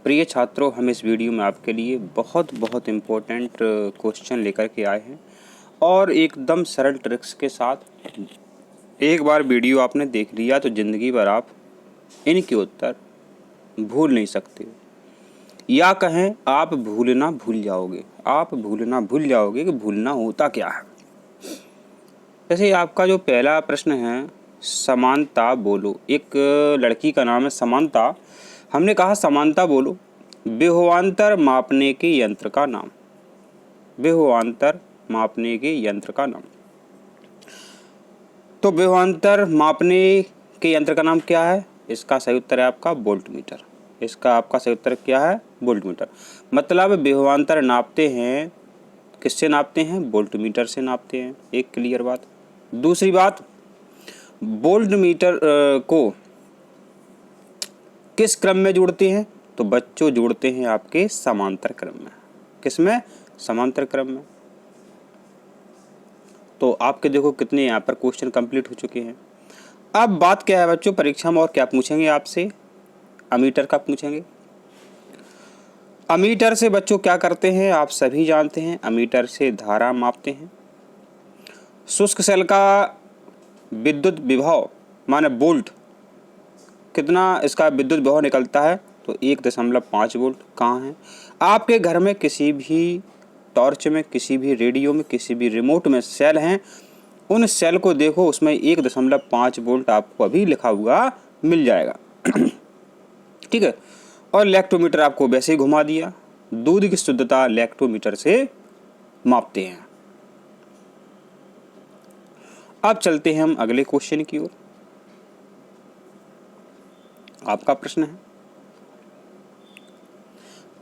प्रिय छात्रों, हम इस वीडियो में आपके लिए बहुत इम्पोर्टेंट क्वेश्चन लेकर के आए हैं और एकदम सरल ट्रिक्स के साथ। एक बार वीडियो आपने देख लिया तो ज़िंदगी भर आप इनके उत्तर भूल नहीं सकते, या कहें आप भूलना भूल जाओगे। आप भूलना भूल जाओगे कि भूलना होता क्या है। जैसे आपका जो पहला प्रश्न है, समानता बोलो। एक लड़की का नाम है समानता। हमने कहा समानता बोलो विभवांतर मापने के यंत्र का नाम। विभवांतर मापने के यंत्र का नाम। तो विभवांतर मापने के यंत्र का नाम क्या है? इसका सही उत्तर है आपका वोल्टमीटर। इसका आपका सही उत्तर क्या है? वोल्टमीटर। मतलब विभवांतर नापते हैं, किससे नापते हैं? वोल्टमीटर से नापते हैं। एक क्लियर बात। दूसरी बात, वोल्टमीटर को किस क्रम में जोड़ते हैं? तो बच्चों जोड़ते हैं आपके समांतर क्रम में। किसमें? समांतर क्रम में। तो आपके देखो कितने यहाँ पर क्वेश्चन कंप्लीट हो चुके हैं। अब बात क्या है बच्चों, परीक्षा में और क्या पूछेंगे आपसे? अमीटर का पूछेंगे। अमीटर से बच्चों क्या करते हैं आप सभी जानते हैं, अमीटर से धारा मापते हैं। शुष्क सेल का विद्युत विभव माने वोल्ट, कितना इसका विद्युत विभव निकलता है? तो 1.5 वोल्ट। कहाँ है? आपके घर में किसी भी टॉर्च में, किसी भी रेडियो में, किसी भी रिमोट में सेल हैं, उन सेल को देखो, उसमें 1.5 वोल्ट आपको अभी लिखा हुआ मिल जाएगा। ठीक है। और लैक्टोमीटर आपको वैसे ही घुमा दिया। दूध की शुद्धता लैक्टोमीटर से मापते हैं। अब चलते हैं हम अगले क्वेश्चन की ओर। आपका प्रश्न है,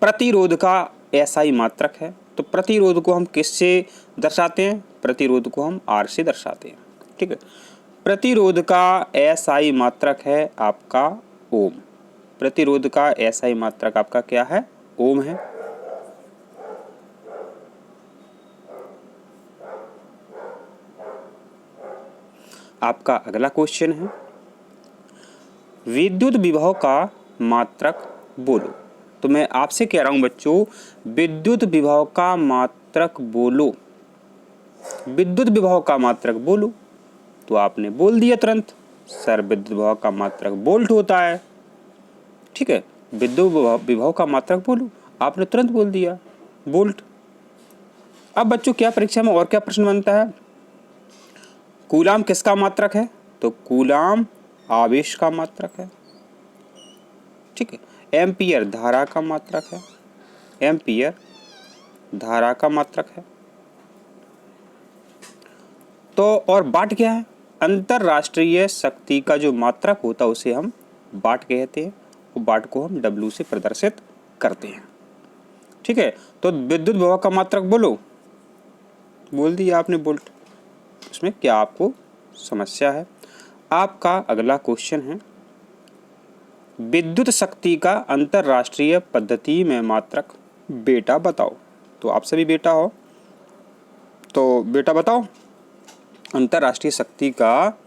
प्रतिरोध का एसआई मात्रक है। तो प्रतिरोध को हम किससे दर्शाते हैं? प्रतिरोध को हम आर से दर्शाते हैं। ठीक है। प्रतिरोध का एसआई मात्रक है आपका ओम। प्रतिरोध का एसआई मात्रक आपका क्या है? ओम है। आपका अगला क्वेश्चन है, विद्युत विभव का मात्रक बोलो। तो मैं आपसे कह रहा हूं बच्चों, विद्युत विभव का मात्रक बोलो। विद्युत विभव का मात्रक बोलो। तो आपने बोल दिया तुरंत, सर विद्युत विभव का मात्रक वोल्ट होता है। ठीक है। विद्युत विभव का मात्रक बोलो, आपने तुरंत बोल दिया वोल्ट। अब बच्चों क्या परीक्षा में और क्या प्रश्न बनता है? कूलाम किसका मात्रक है? तो कूलाम आवेश का मात्रक है। ठीक है। एम्पियर धारा का मात्रक है। एम्पियर धारा का मात्रक है। तो और वाट क्या है? अंतरराष्ट्रीय शक्ति का जो मात्रक होता है उसे हम वाट कहते हैं। वाट को हम W से प्रदर्शित करते हैं। ठीक है। तो विद्युत विभव का मात्रक बोलो, बोल दिया आपने वोल्ट। इसमें क्या आपको समस्या है? आपका अगला क्वेश्चन है, विद्युत शक्ति का अंतरराष्ट्रीय पद्धति में मात्रक बेटा बताओ। तो आप सभी बेटा हो, तो बेटा बताओ अंतरराष्ट्रीय शक्ति का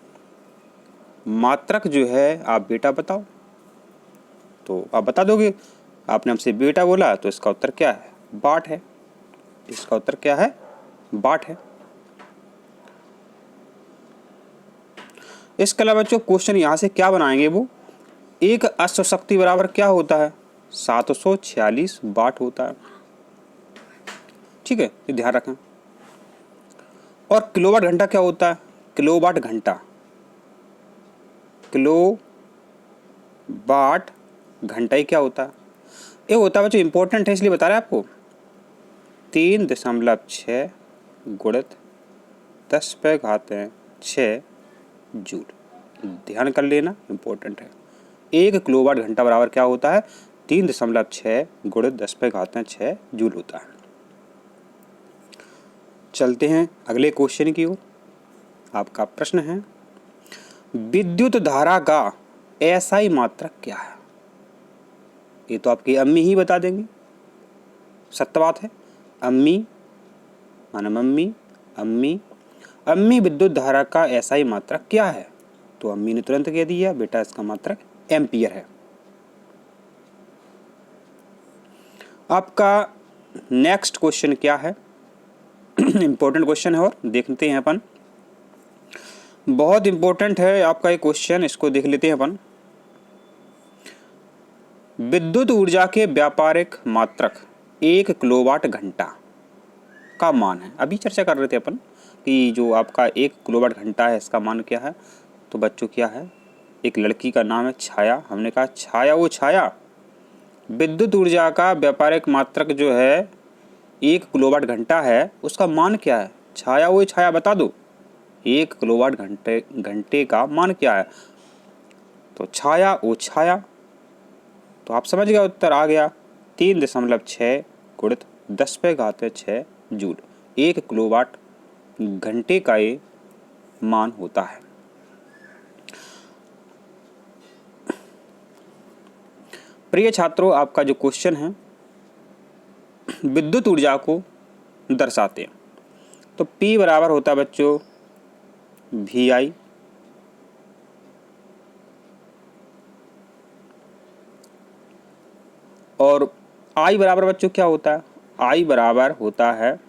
मात्रक जो है आप बेटा बताओ। तो आप बता दोगे। आपने हमसे बेटा बोला तो इसका उत्तर क्या है? वाट है। इसका उत्तर क्या है? वाट है। इसके अलावा बच्चों क्वेश्चन यहाँ से क्या बनाएंगे वो, एक अश्व शक्ति बराबर क्या होता है? 746 वाट होता है। ठीक है, ये ध्यान रखें। और किलोवाट घंटा क्या होता है? किलोवाट घंटा, किलोवाट घंटा ही क्या होता है? ये होता है बच्चों, इंपॉर्टेंट है इसलिए बता रहे हैं आपको, 3.6 गुणित 10⁻6 जूल। ध्यान कर लेना, इंपॉर्टेंट है। एक किलोवाट घंटा बराबर क्या होता है? 3.6 गुणित 10⁻6 जूल होता है। चलते हैं अगले क्वेश्चन की ओर। आपका प्रश्न है, विद्युत धारा का एसआई मात्रक क्या है? ये तो आपकी अम्मी ही बता देंगी, सत्य बात है। अम्मी माने मम्मी, अम्मी। अम्मी विद्युत धारा का एसआई मात्रक क्या है? तो अम्मी ने तुरंत कह दिया बेटा इसका मात्रक एम्पियर है। आपका नेक्स्ट क्वेश्चन क्या है? इम्पोर्टेंट क्वेश्चन है और देखते हैं अपन। बहुत इम्पोर्टेंट है आपका ये क्वेश्चन, इसको देख लेते हैं अपन। विद्युत ऊर्जा के व्यापारिक मात्रक 1 किलोवाट घंटा का मान है। अभी चर्चा कर रहे थे अपन कि जो आपका 1 किलोवाट घंटा है इसका मान क्या है। तो बच्चों क्या है, एक लड़की का नाम है छाया। हमने कहा छाया, वो छाया, विद्युत ऊर्जा का व्यापारिक मात्रक जो है 1 किलोवाट घंटा है, उसका मान क्या है? छाया, वो छाया, बता दो 1 किलोवाट घंटे का मान क्या है? तो छाया, वो छाया, तो आप समझ गए, उत्तर आ गया 3.6 गुणित 10⁻6 जूल। 1 किलोवाट घंटे का ये मान होता है। प्रिय छात्रों, आपका जो क्वेश्चन है विद्युत ऊर्जा को दर्शाते हैं, तो P बराबर होता है बच्चों VI और I बराबर बच्चों क्या होता है? I बराबर होता है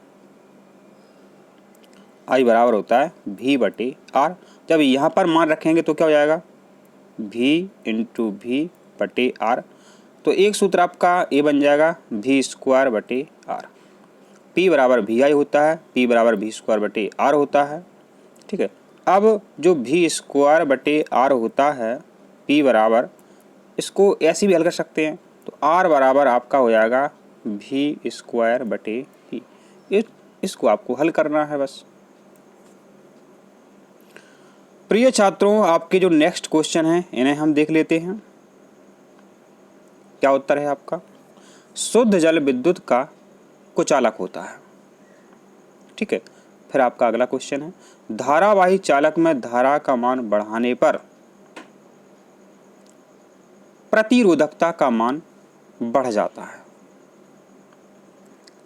V/R। जब यहाँ पर मान रखेंगे तो क्या हो जाएगा? V/V/R। तो एक सूत्र आपका ये बन जाएगा V²/R। P बराबर VI होता है, P बराबर V²/R होता है। ठीक है, अब जो V²/R होता है, P बराबर, इसको ऐसे भी हल कर सकते हैं, तो R बराबर आपका हो जाएगा V²/P। इसको आपको हल करना है बस। प्रिय छात्रों, आपके जो नेक्स्ट क्वेश्चन हैं इन्हें हम देख लेते हैं। क्या उत्तर है आपका? शुद्ध जल विद्युत का कुचालक होता है। ठीक है, फिर आपका अगला क्वेश्चन है, धारावाही चालक में धारा का मान बढ़ाने पर प्रतिरोधकता का मान बढ़ जाता है।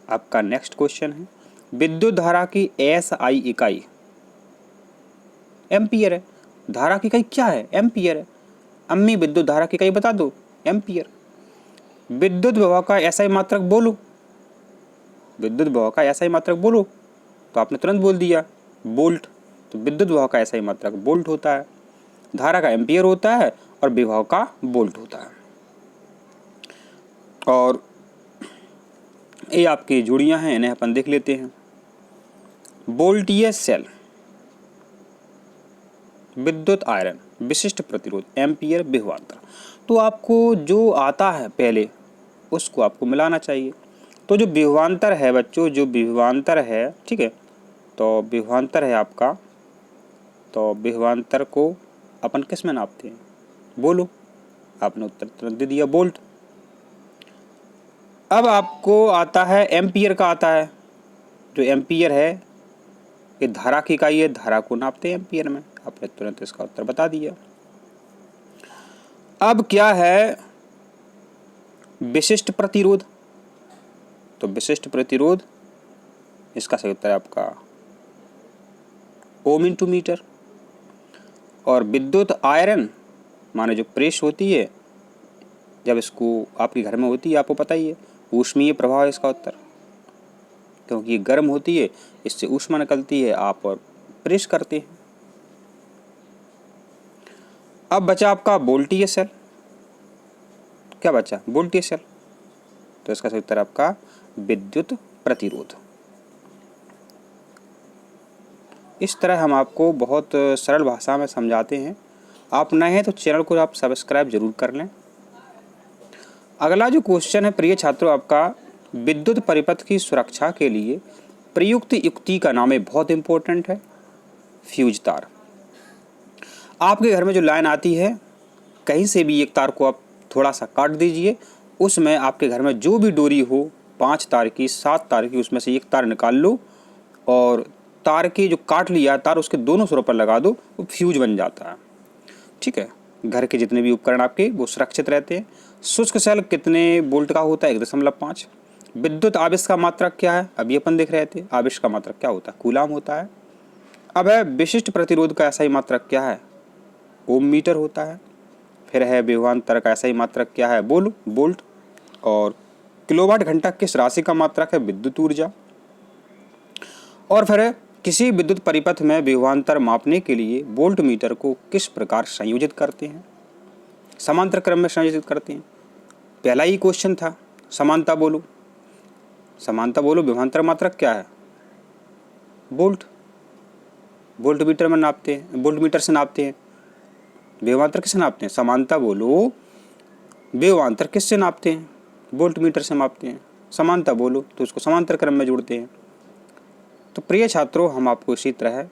आपका नेक्स्ट क्वेश्चन है, विद्युत धारा की SI इकाई एम्पियर है। धारा की इकाई क्या है? एम्पियर है। अम्मी विद्युत धारा की इकाई बता दो, एम्पियर। विद्युत विभव का SI मात्रक बोलो, विद्युत विभव का SI मात्रक बोलो, तो आपने तुरंत बोल दिया वोल्ट। तो विद्युत विभव का SI मात्रक वोल्ट होता है, धारा का एम्पियर होता है और विभव का वोल्ट होता है। और ये आपकी जुड़ियां हैं, इन्हें अपन देख लेते हैं। वोल्टीय सेल, विद्युत आयरन, विशिष्ट प्रतिरोध, एम्पियर, विभवांतर। तो आपको जो आता है पहले उसको आपको मिलाना चाहिए। तो जो विभवांतर है बच्चों, जो विभवांतर है, ठीक है, तो विभवांतर है आपका, तो विभवांतर को अपन किस में नापते हैं? बोलो, आपने उत्तर तुरंत दे दिया, वोल्ट। अब आपको आता है एम्पियर का, आता है जो एम्पियर है ये धारा की इकाई है, धारा को नापते हैं एम्पियर में। आपने तुरंत इसका उत्तर बता दिया। अब क्या है? विशिष्ट प्रतिरोध। तो विशिष्ट प्रतिरोध, इसका सही उत्तर है आपका ओम इंटू मीटर। और विद्युत आयरन माने जो प्रेस होती है, जब इसको आपके घर में होती है, आपको पता ही है, ऊष्मीय प्रभाव है इसका उत्तर, क्योंकि ये गर्म होती है, इससे ऊष्मा निकलती है, आप और प्रेस करते हैं। अब बचा आपका वोल्टीय सेल। क्या बचा? वोल्टीय सेल। तो इसका सही उत्तर आपका विद्युत प्रतिरोध। इस तरह हम आपको बहुत सरल भाषा में समझाते हैं। आप नए हैं तो चैनल को आप सब्सक्राइब जरूर कर लें। अगला जो क्वेश्चन है प्रिय छात्रों, आपका विद्युत परिपथ की सुरक्षा के लिए प्रयुक्त युक्ति का नाम है, बहुत इंपॉर्टेंट है, फ्यूज तार। आपके घर में जो लाइन आती है, कहीं से भी एक तार को आप थोड़ा सा काट दीजिए, उसमें आपके घर में जो भी डोरी हो, 5 तार की, 7 तार की, उसमें से एक तार निकाल लो और तार की जो काट लिया तार उसके दोनों सिरों पर लगा दो, वो फ्यूज बन जाता है। ठीक है, घर के जितने भी उपकरण आपके वो सुरक्षित रहते हैं। शुष्क सेल कितने वोल्ट का होता है? 1.5। विद्युत आवेश का मात्रक क्या है? अभी अपन देख रहे थे, आवेश का मात्रक क्या होता है? कूलाम होता है। अब है विशिष्ट प्रतिरोध का SI मात्रक क्या है? ओम मीटर होता है। फिर है विभवांतर का SI मात्रक क्या है? बोलो, वोल्ट। और किलोवाट घंटा किस राशि का मात्रक है? विद्युत ऊर्जा। और फिर किसी विद्युत परिपथ में विभवांतर मापने के लिए वोल्ट मीटर को किस प्रकार संयोजित करते हैं? समांतर क्रम में संयोजित करते हैं। पहला ही क्वेश्चन था, समानता बोलो। समानता बोलो, विभवांतर मात्रक क्या है? वोल्ट। वोल्ट मीटर में नापते हैं, वोल्ट मीटर से नापते हैं। विभवांतर किससे नापते हैं? समानता बोलो, विभवांतर किससे नापते हैं? वोल्ट मीटर से मापते हैं। समानता बोलो तो उसको समांतर क्रम में जोड़ते हैं। तो प्रिय छात्रों, हम आपको इसी तरह